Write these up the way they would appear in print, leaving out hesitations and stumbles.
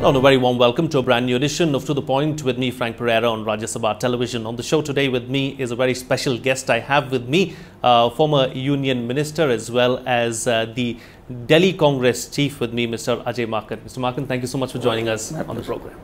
And a very warm welcome to a brand new edition of To The Point with me, Frank Pereira, on Rajya Sabha Television. On the show today with me is a very special guest. I have with me former Union Minister as well as the Delhi Congress Chief with me, Mr. Ajay Maken. Mr. Maken, thank you so much for joining us on the program.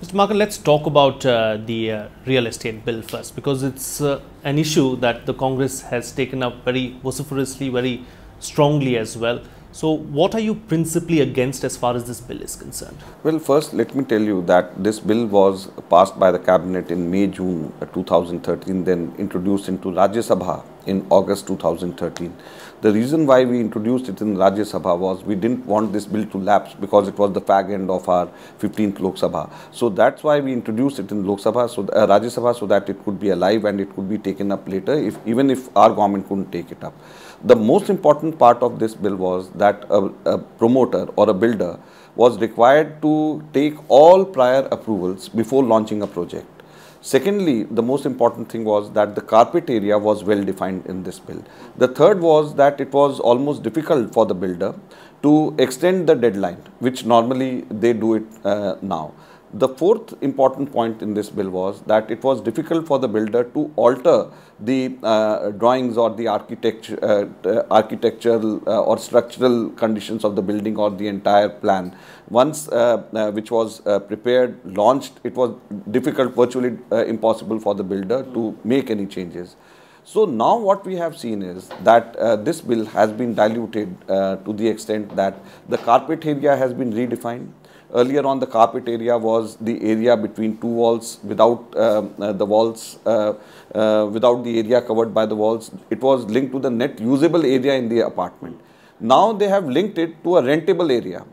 Mr. Maken, let's talk about the real estate bill first, because it's an issue that the Congress has taken up very vociferously, very strongly as well. So what are you principally against as far as this bill is concerned? Well, first let me tell you that this bill was passed by the cabinet in May-June 2013, then introduced into Rajya Sabha in August 2013. The reason why we introduced it in Rajya Sabha was we didn't want this bill to lapse because it was the fag end of our 15th Lok Sabha. So that's why we introduced it in Lok Sabha, Rajya Sabha, so that it could be alive and it could be taken up later, even if our government couldn't take it up. The most important part of this bill was that a promoter or a builder was required to take all prior approvals before launching a project. Secondly, the most important thing was that the carpet area was well defined in this bill. The third was that it was almost difficult for the builder to extend the deadline, which normally they do it now. The fourth important point in this bill was that it was difficult for the builder to alter the drawings or the architectural or structural conditions of the building or the entire plan. Once which was prepared, launched, it was difficult, virtually impossible for the builder to make any changes. So now what we have seen is that this bill has been diluted to the extent that the carpet area has been redefined. Earlier on, the carpet area was the area between two walls without the walls, without the area covered by the walls. It was linked to the net usable area in the apartment. Now they have linked it to a rentable area.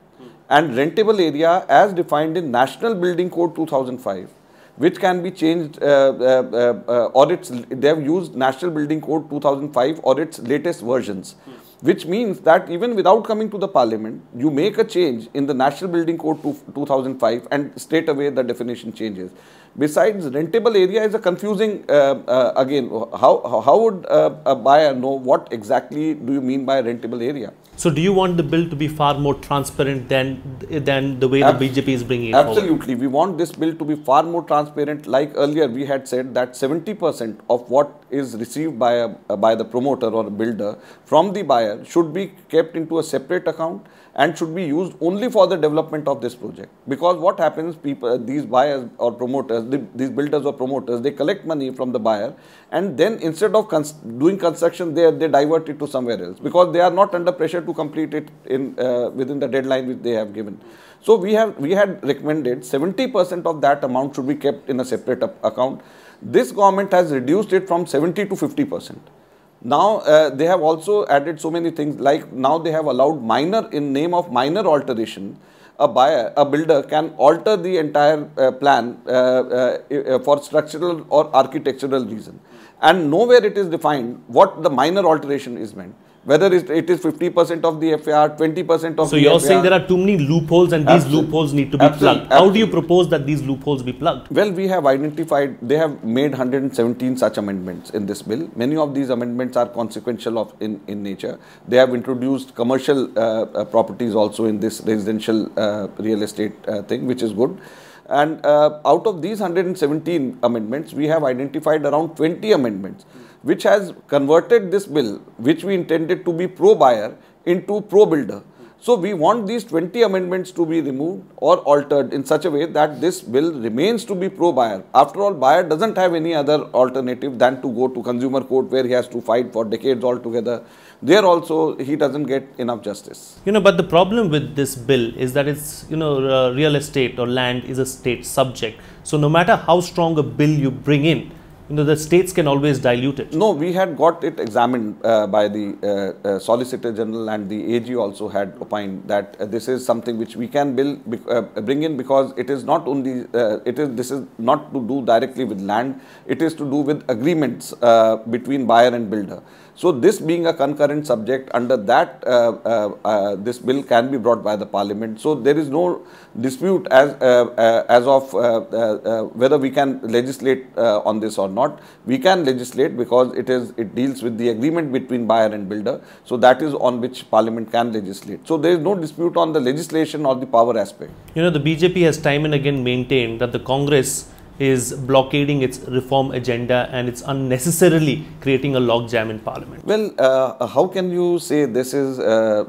And rentable area as defined in National Building Code 2005, which can be changed or they have used National Building Code 2005 or its latest versions. Which means that even without coming to the parliament, you make a change in the National Building Code 2005 and straight away the definition changes. Besides, rentable area is a confusing, again, how would a buyer know what exactly do you mean by rentable area? So do you want the bill to be far more transparent than the way the BJP is bringing it forward? Absolutely. We want this bill to be far more transparent. Like earlier, we had said that 70% of what is received by the promoter or builder from the buyer should be kept into a separate account and should be used only for the development of this project. Because what happens, these buyers or promoters, these builders or promoters, they collect money from the buyer and then instead of doing construction there, they divert it to somewhere else because they are not under pressure to complete it within the deadline which they have given. So we had recommended 70% of that amount should be kept in a separate account. This government has reduced it from 70 to 50%. Now they have also added so many things, like now they have allowed minor, in name of minor alteration, a builder can alter the entire plan for structural or architectural reason. And nowhere it is defined what the minor alteration is meant. Whether it is 50% of the FAR, 20% of the FAR. So you're saying there are too many loopholes and these loopholes need to be plugged. How do you propose that these loopholes be plugged? Well, we have identified, they have made 117 such amendments in this bill. Many of these amendments are consequential in nature. They have introduced commercial properties also in this residential real estate thing, which is good. And out of these 117 amendments, we have identified around 20 amendments, which has converted this bill, which we intended to be pro-buyer, into pro-builder. So we want these 20 amendments to be removed or altered in such a way that this bill remains to be pro-buyer. After all, buyer doesn't have any other alternative than to go to consumer court where he has to fight for decades altogether. There also he doesn't get enough justice. But the problem with this bill is that it's, real estate or land is a state subject. So no matter how strong a bill you bring in, the states can always dilute it. No, we had got it examined by the Solicitor General, and the AG also had opined that this is something which we can bring in because it is not only, this is not to do directly with land, it is to do with agreements between buyer and builder. So this being a concurrent subject, under that this bill can be brought by the Parliament. So there is no dispute as of whether we can legislate on this or not. We can legislate because it deals with the agreement between buyer and builder. So that is on which Parliament can legislate. So there is no dispute on the legislation or the power aspect. You know, the BJP has time and again maintained that the Congress is blockading its reform agenda and it's unnecessarily creating a logjam in Parliament. Well, how can you say this is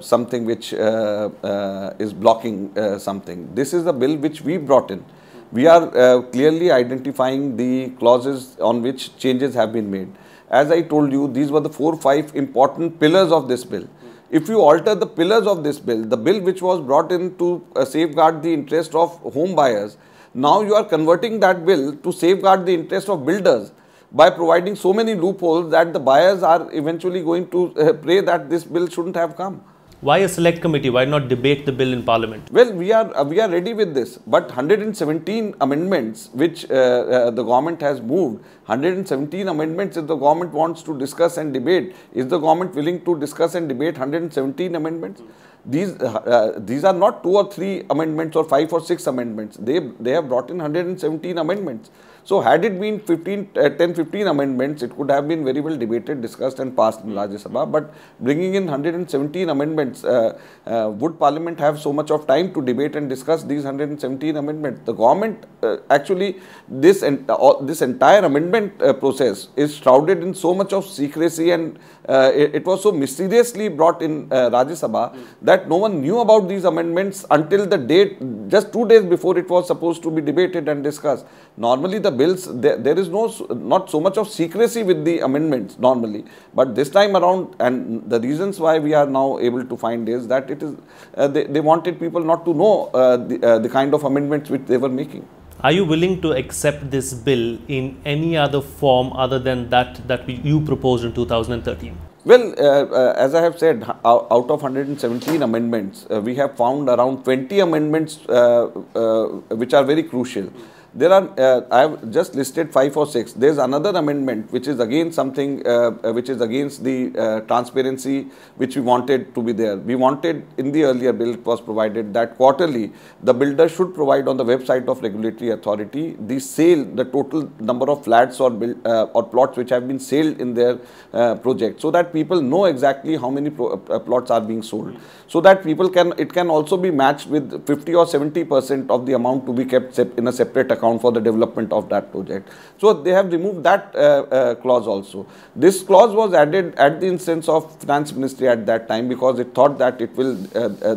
something which is blocking something? This is a bill which we brought in. We are clearly identifying the clauses on which changes have been made. As I told you, these were the 4 or 5 important pillars of this bill. If you alter the pillars of this bill, the bill which was brought in to safeguard the interest of home buyers, now you are converting that bill to safeguard the interest of builders by providing so many loopholes that the buyers are eventually going to pray that this bill shouldn't have come. Why a select committee? Why not debate the bill in Parliament? Well, we are ready with this, but 117 amendments which the government has moved, 117 amendments if the government wants to discuss and debate, is the government willing to discuss and debate 117 amendments? These are not 2 or 3 amendments or 5 or 6 amendments. They have brought in 117 amendments. So had it been 10-15 amendments, it could have been very well debated, discussed and passed in Rajya Sabha. But bringing in 117 amendments, would Parliament have so much of time to debate and discuss these 117 amendments? The government actually, this entire amendment process is shrouded in so much of secrecy, and it was so mysteriously brought in Rajya Sabha that no one knew about these amendments until the date, just 2 days before it was supposed to be debated and discussed. Normally the bills, there is not so much of secrecy with the amendments normally, but this time around, and the reasons why we are now able to find is that it is they wanted people not to know the kind of amendments which they were making. Are you willing to accept this bill in any other form other than that you proposed in 2013? Well, as I have said, out of 117 amendments, we have found around 20 amendments which are very crucial. There are, I have just listed 5 or 6. There is another amendment which is again something which is against the transparency which we wanted to be there. We wanted, in the earlier bill it was provided that quarterly the builder should provide on the website of regulatory authority the sale, the total number of flats or plots which have been sold in their project, so that people know exactly how many plots are being sold, so that people it can also be matched with 50 or 70% of the amount to be kept in a separate account for the development of that project. So they have removed that clause also. This clause was added at the instance of Finance Ministry at that time, because it thought that it will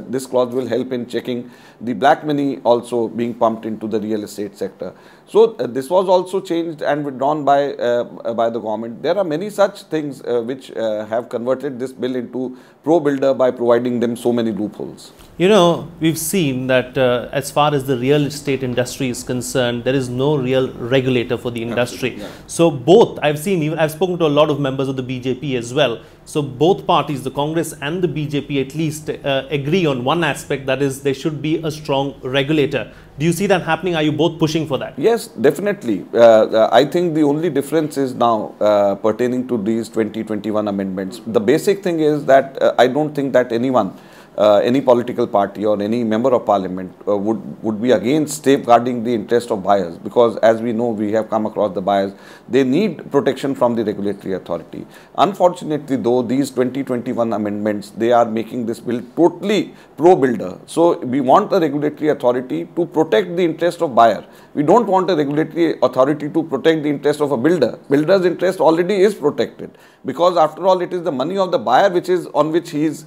this clause will help in checking the black money also being pumped into the real estate sector. So this was also changed and withdrawn by the government. There are many such things which have converted this bill into pro-builder by providing them so many loopholes. You know, we've seen that as far as the real estate industry is concerned, there is no real regulator for the industry. Yeah. So both, I've spoken to a lot of members of the BJP as well. So both parties, the Congress and the BJP, at least agree on one aspect, that is there should be a strong regulator. Do you see that happening? Are you both pushing for that? Yes, definitely. I think the only difference is now pertaining to these 2021 amendments. The basic thing is that I don't think that anyone, any political party or any member of parliament would be against safeguarding the interest of buyers, because as we know, we have come across the buyers, they need protection from the regulatory authority. Unfortunately though, these 2021 amendments, they are making this bill totally pro-builder. So we want a regulatory authority to protect the interest of buyer. We don't want a regulatory authority to protect the interest of a builder. Builder's interest already is protected, because after all it is the money of the buyer which is on which he is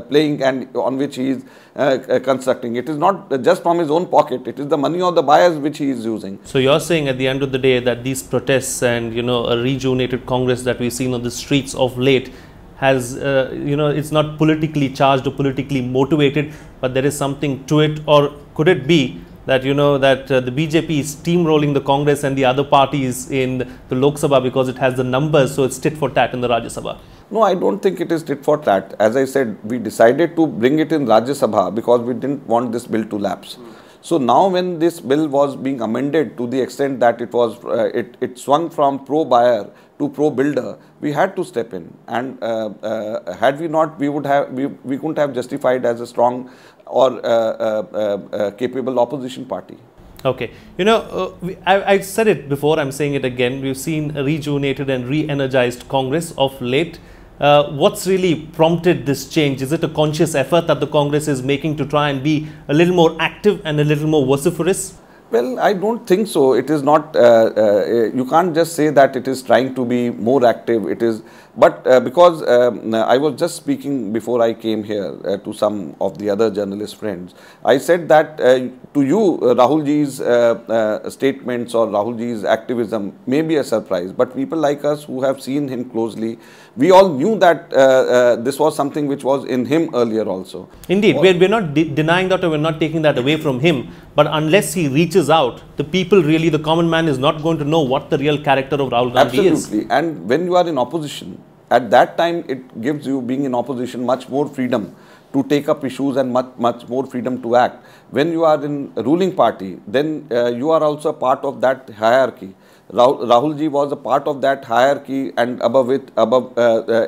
playing and on which he is constructing. It is not just from his own pocket, it is the money of the buyers which he is using. So you're saying at the end of the day that these protests and, you know, a rejuvenated Congress that we've seen on the streets of late has, you know, it's not politically charged or politically motivated, but there is something to it? Or could it be that, you know, that the BJP is steamrolling the Congress and the other parties in the Lok Sabha because it has the numbers, so it's tit for tat in the Rajya Sabha? No, I don't think it is tit for tat. As I said, we decided to bring it in Rajya Sabha because we didn't want this bill to lapse. So now when this bill was being amended to the extent that it was, it swung from pro-buyer to pro-builder, we had to step in. And had we not, we couldn't have justified as a strong or capable opposition party. Okay, I said it before, I'm saying it again. We've seen a rejuvenated and re-energized Congress of late. What's really prompted this change? Is it a conscious effort that the Congress is making to try and be a little more active and a little more vociferous? Well, I don't think so. It is not, you can't just say that it is trying to be more active. It is, but because I was just speaking before I came here to some of the other journalist friends, I said that to you, Rahul ji's statements or Rahul ji's activism may be a surprise, but people like us who have seen him closely, we all knew that this was something which was in him earlier also. Indeed, we're not denying that, or we're not taking that away from him, but unless he reaches out, the people really, the common man is not going to know what the real character of Rahul Gandhi is. Absolutely. And when you are in opposition, at that time it gives you, being in opposition, much more freedom to take up issues and much more freedom to act. When you are in a ruling party, then you are also a part of that hierarchy. Rahul ji was a part of that hierarchy, and above it,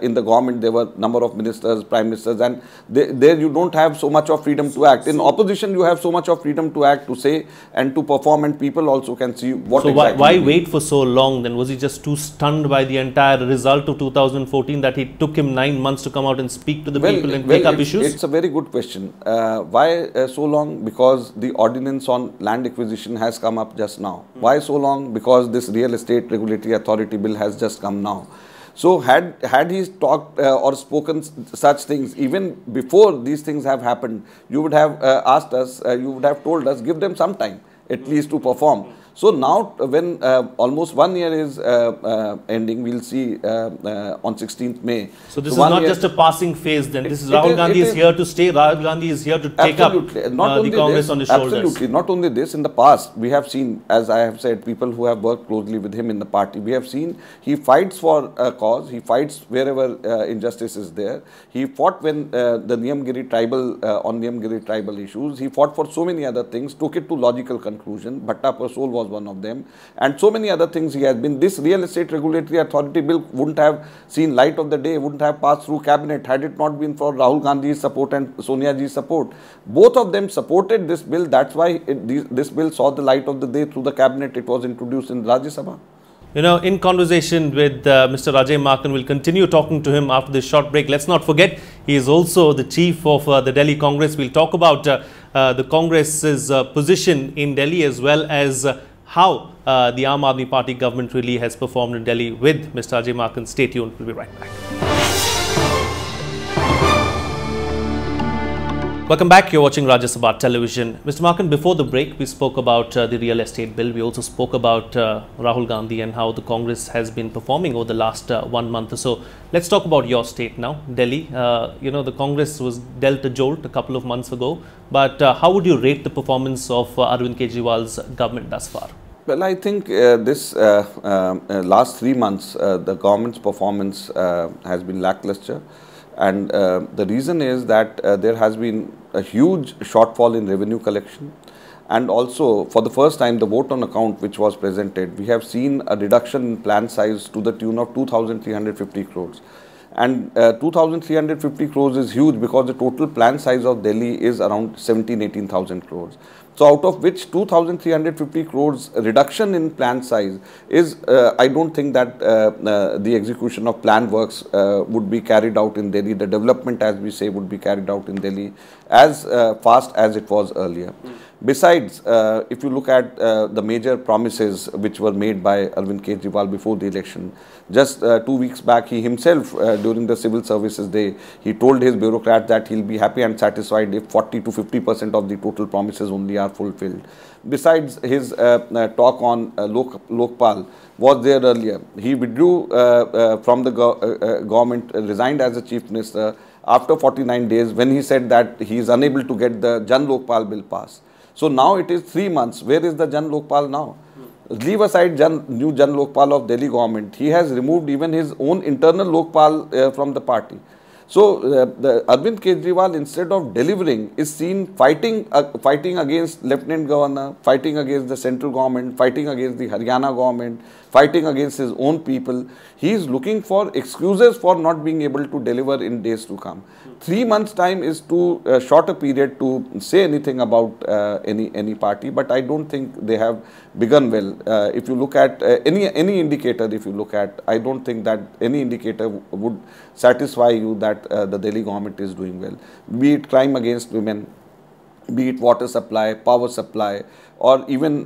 in the government, there were number of ministers, prime ministers, and there you don't have so much of freedom to act. In opposition, you have so much of freedom to act, to say and to perform, and people also can see what. So why wait for so long then? Was he just too stunned by the entire result of 2014 that it took him 9 months to come out and speak to the people and take up issues? It's a very good question. Why so long? Because the ordinance on land acquisition has come up just now. Why so long? Because this Real Estate Regulatory Authority bill has just come now. So had he talked or spoken such things even before these things have happened, you would have asked us, you would have told us, give them some time at least to perform. So now when almost 1 year is ending, we'll see on 16th May. So this is not just a passing phase then. This is Rahul Gandhi is here to stay. Rahul Gandhi is here to take up the Congress on his shoulders. Absolutely. Not only this, in the past, we have seen, as I have said, people who have worked closely with him in the party, we have seen he fights for a cause. He fights wherever injustice is there. He fought when the Niyamgiri tribal, on Niyamgiri tribal issues. He fought for so many other things, took it to logical conclusion. Bhatta Parasol was one of them, and so many other things he has been. This Real Estate Regulatory Authority bill wouldn't have seen light of the day, wouldn't have passed through cabinet had it not been for Rahul Gandhi's support and Sonia ji's support. Both of them supported this bill. That's why this bill saw the light of the day through the cabinet. It was introduced in Rajya Sabha. In conversation with Mr. Ajay Maken, we'll continue talking to him after this short break. Let's not forget, he is also the chief of the Delhi Congress. We'll talk about the Congress's position in Delhi, as well as how the Aam Aadmi Party government really has performed in Delhi with Mr. Ajay Maken. Stay tuned. We'll be right back. Welcome back. You're watching Rajya Sabha television. Mr. Maken, before the break, we spoke about the real estate bill. We also spoke about Rahul Gandhi and how the Congress has been performing over the last 1 month or so. Let's talk about your state now, Delhi. The Congress was dealt a jolt a couple of months ago. But how would you rate the performance of Arvind Kejriwal's government thus far? Well, I think this last 3 months, the government's performance has been lackluster. And the reason is that there has been a huge shortfall in revenue collection. And also, for the first time, the vote on account which was presented, we have seen a reduction in plan size to the tune of 2,350 crores. And 2,350 crores is huge because the total plan size of Delhi is around 18,000 crores. So out of which 2,350 crores reduction in plan size is, I don't think that the execution of plan works would be carried out in Delhi. The development, as we say, would be carried out in Delhi as fast as it was earlier. Besides, if you look at the major promises which were made by Arvind Kejriwal before the election, just 2 weeks back, he himself, during the Civil Services Day, he told his bureaucrats that he'll be happy and satisfied if 40 to 50% of the total promises only are fulfilled. Besides, his talk on Lokpal was there earlier. He withdrew from the government, resigned as a chief minister after 49 days when he said that he is unable to get the Jan Lokpal bill passed. So now it is 3 months. Where is the Jan Lokpal now? Leave aside new Jan Lokpal of Delhi government. He has removed even his own internal Lokpal from the party. So the Arvind Kejriwal, instead of delivering, is seen fighting against Lieutenant Governor, fighting against the central government, fighting against the Haryana government, fighting against his own people. He is looking for excuses for not being able to deliver in days to come. 3 months' time is too short a period to say anything about any party, but I don't think they have begun well. If you look at any indicator, if you look at, I don't think that any indicator would satisfy you that the Delhi government is doing well. Be it crime against women, be it water supply, power supply, or even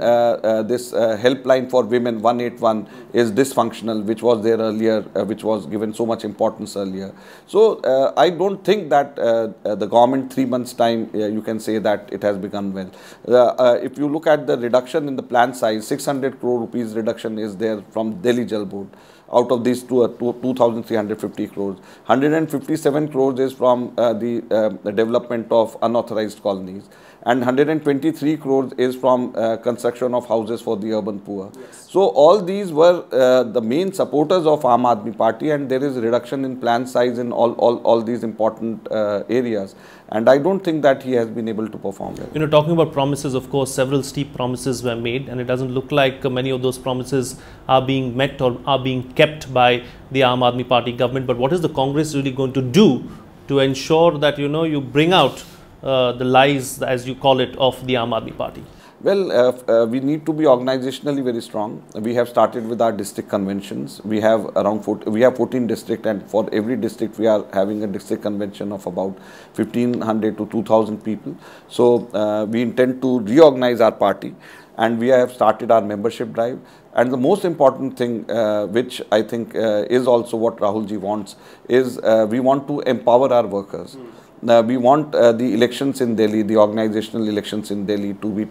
this helpline for women 181 is dysfunctional, which was there earlier, which was given so much importance earlier. So I don't think that the government 3 months time you can say that it has begun well. If you look at the reduction in the plan size, 600 crore rupees reduction is there from Delhi Jal Board. Out of these 2,350 crores, 157 crores is from the development of unauthorized colonies, and 123 crores is from construction of houses for the urban poor. Yes. So all these were the main supporters of Aam Aadmi Party, and there is a reduction in plan size in all these important areas. And I don't think that he has been able to perform well. You know, talking about promises, of course, several steep promises were made, and it doesn't look like many of those promises are being met or are being kept by the Aam Aadmi Party government. But what is the Congress really going to do to ensure that, you know, you bring out the lies, as you call it, of the Aam Aadmi Party? Well, we need to be organizationally very strong. We have started with our district conventions. We have around 14 districts, and for every district we are having a district convention of about 1,500 to 2,000 people. So we intend to reorganize our party, and we have started our membership drive. And the most important thing, which I think is also what Rahul ji wants, is we want to empower our workers. We want the elections in Delhi, the organizational elections in Delhi, to be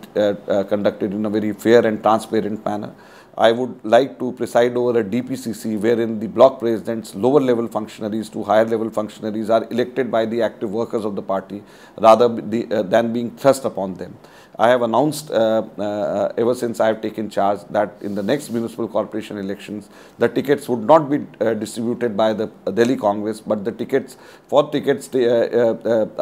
conducted in a very fair and transparent manner. I would like to preside over a DPCC wherein the block presidents, lower level functionaries to higher level functionaries are elected by the active workers of the party rather than being thrust upon them. I have announced ever since I have taken charge that in the next municipal corporation elections, the tickets would not be distributed by the Delhi Congress, but the tickets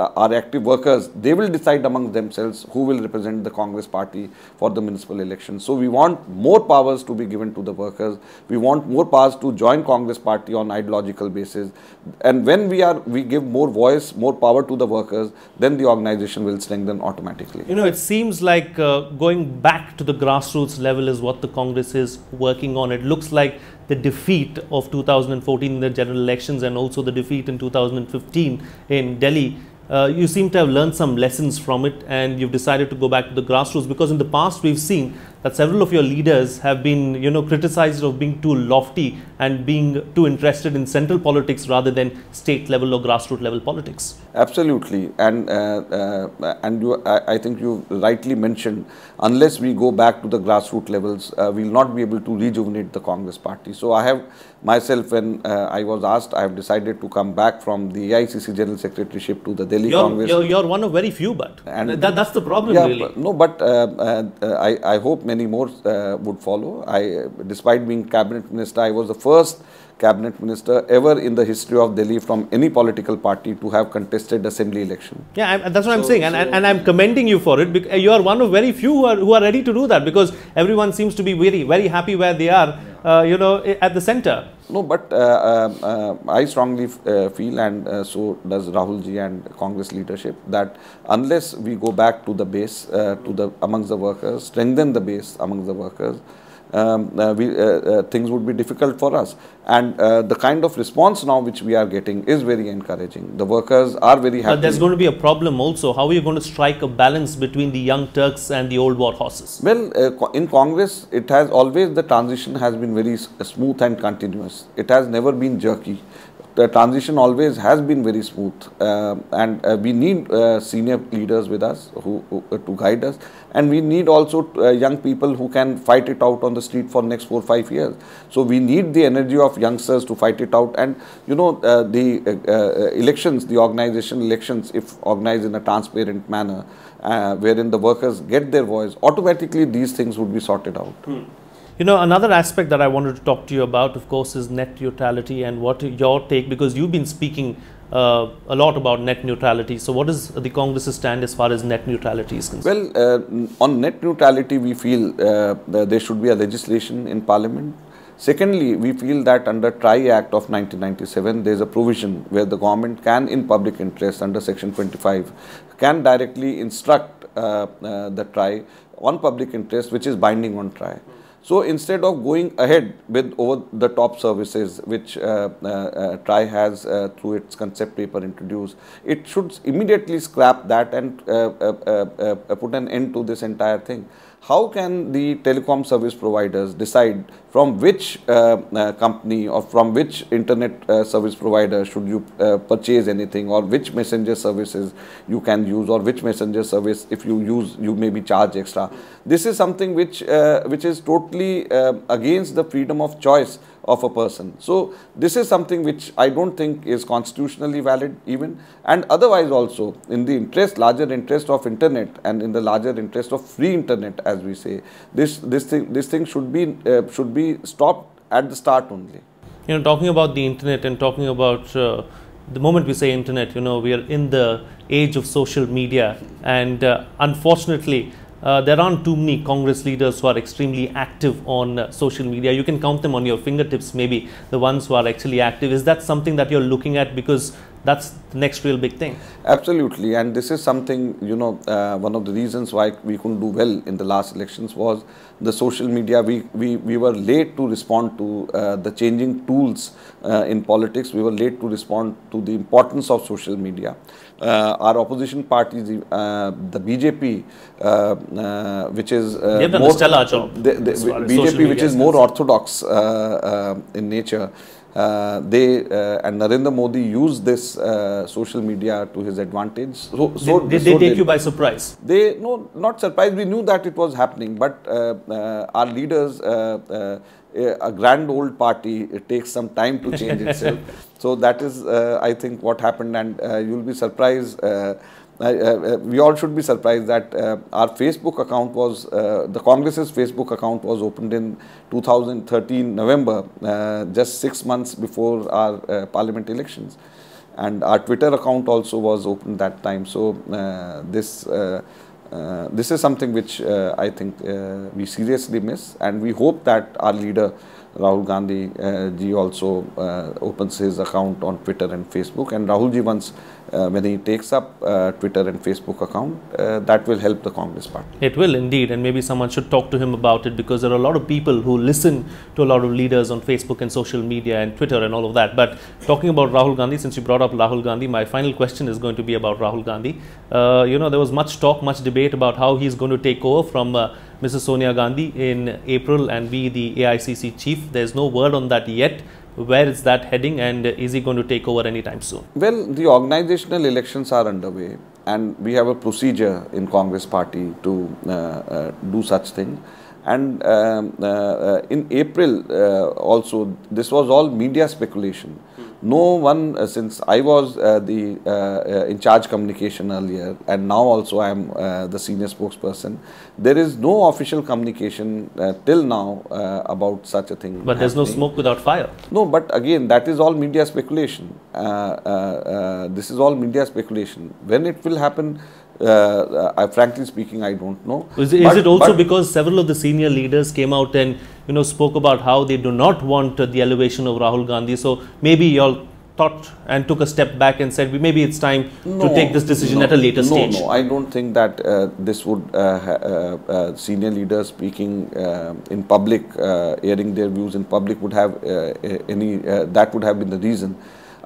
are active workers. They will decide among themselves who will represent the Congress party for the municipal elections. So we want more powers to be given to the workers. We want more powers to join Congress party on ideological basis. And when we give more voice, more power to the workers, then the organization will strengthen automatically. You know, it seems like going back to the grassroots level is what the Congress is working on. It looks like the defeat of 2014 in the general elections and also the defeat in 2015 in Delhi. You seem to have learned some lessons from it, and you've decided to go back to the grassroots, because in the past we've seen that several of your leaders have been, you know, criticized of being too lofty and being too interested in central politics rather than state level or grassroots level politics. Absolutely, and I think you rightly mentioned, unless we go back to the grassroots levels, we will not be able to rejuvenate the Congress party. So I have myself, when I was asked, I have decided to come back from the AICC General Secretaryship to the Delhi Congress. You're one of very few, but that's the problem, yeah, really. No, but I hope many more would follow. Despite being cabinet minister, I was the first cabinet minister ever in the history of Delhi from any political party to have contested assembly election. Yeah, that's what I'm saying, and I'm commending you for it, because you are one of very few who are ready to do that, because everyone seems to be very happy where they are, you know, at the center. No, but I strongly feel, and so does Rahul ji and Congress leadership, that unless we go back to the base, amongst the workers, strengthen the base amongst the workers, things would be difficult for us. And the kind of response now which we are getting is very encouraging. The workers are very happy. But there's going to be a problem also. How are you going to strike a balance between the young Turks and the old war horses? Well, in Congress, it has always, the transition has been very smooth and continuous. It has never been jerky. The transition always has been very smooth, and we need senior leaders with us to guide us, and we need also young people who can fight it out on the street for next 4 or 5 years. So we need the energy of youngsters to fight it out, and you know, the elections, the organization elections, if organized in a transparent manner, wherein the workers get their voice, automatically these things would be sorted out. You know, another aspect that I wanted to talk to you about, of course, is net neutrality, and what your take, because you've been speaking a lot about net neutrality. So what is the Congress's stand as far as net neutrality is concerned? Well, on net neutrality, we feel there should be a legislation in Parliament. Secondly, we feel that under TRI Act of 1997, there is a provision where the government can, in public interest, under Section 25, can directly instruct the TRI on public interest, which is binding on TRI. So instead of going ahead with over-the-top services, which TRI has through its concept paper introduced, it should immediately scrap that and put an end to this entire thing. How can the telecom service providers decide from which company or from which internet service provider should you purchase anything, or which messenger services you can use, or which messenger service if you use you may be charged extra? This is something which is totally against the freedom of choice of a person. So this is something which I don't think is constitutionally valid even, and otherwise also in the larger interest of internet and in the larger interest of free internet, as we say, this thing should be stopped at the start only. You know, talking about the internet and talking about the moment we say internet, you know, we are in the age of social media, and unfortunately there aren't too many Congress leaders who are extremely active on social media. You can count them on your fingertips, maybe, the ones who are actually active. Is that something that you're looking at, because that's the next real big thing? Absolutely, and this is something, you know, one of the reasons why we couldn't do well in the last elections was the social media. We were late to respond to the changing tools in politics. We were late to respond to the importance of social media. Our opposition parties, the BJP, which is they've done a stellar job. The BJP, which is more orthodox in nature, they and Narendra Modi used this social media to his advantage. So did they take you by surprise? No, not surprised. We knew that it was happening, but our leaders, a grand old party, it takes some time to change itself. So that is, I think, what happened, and you'll be surprised. We all should be surprised that our Facebook account was, the Congress's Facebook account was opened in 2013 November, just 6 months before our parliament elections. And our Twitter account also was opened that time. So this is something which I think we seriously miss, and we hope that our leader Rahul Gandhi ji also opens his account on Twitter and Facebook. And Rahul ji, once when he takes up Twitter and Facebook account, that will help the Congress party. It will indeed, and maybe someone should talk to him about it, because there are a lot of people who listen to a lot of leaders on Facebook and social media and Twitter and all of that. But talking about Rahul Gandhi, since you brought up Rahul Gandhi, my final question is going to be about Rahul Gandhi. You know, there was much talk, much debate about how he's going to take over from Mrs. Sonia Gandhi in April and be the AICC chief. There's no word on that yet. Where is that heading, and is he going to take over anytime soon? Well, the organizational elections are underway, and we have a procedure in Congress party to do such thing. And in April also, this was all media speculation. No one, since I was the in charge communication earlier, and now also I am the senior spokesperson, there is no official communication till now about such a thing. But there's no smoke without fire. No, but again, that is all media speculation. This is all media speculation. When it will happen, frankly speaking, I don't know. Is it also because several of the senior leaders came out and, you know, spoke about how they do not want the elevation of Rahul Gandhi? So maybe you all thought and took a step back and said, maybe it's time to take this decision at a later stage. No, I don't think that this would senior leaders speaking in public, airing their views in public would have that would have been the reason.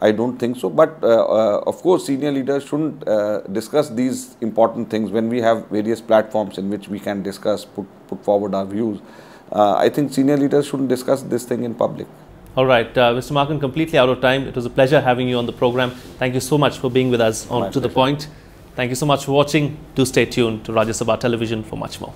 I don't think so, but of course senior leaders shouldn't discuss these important things when we have various platforms in which we can discuss, put forward our views. I think senior leaders shouldn't discuss this thing in public. All right, Mr. Maken, completely out of time. It was a pleasure having you on the program. Thank you so much for being with us on To The Point. Thank you so much for watching. Do stay tuned to Rajya Sabha Television for much more.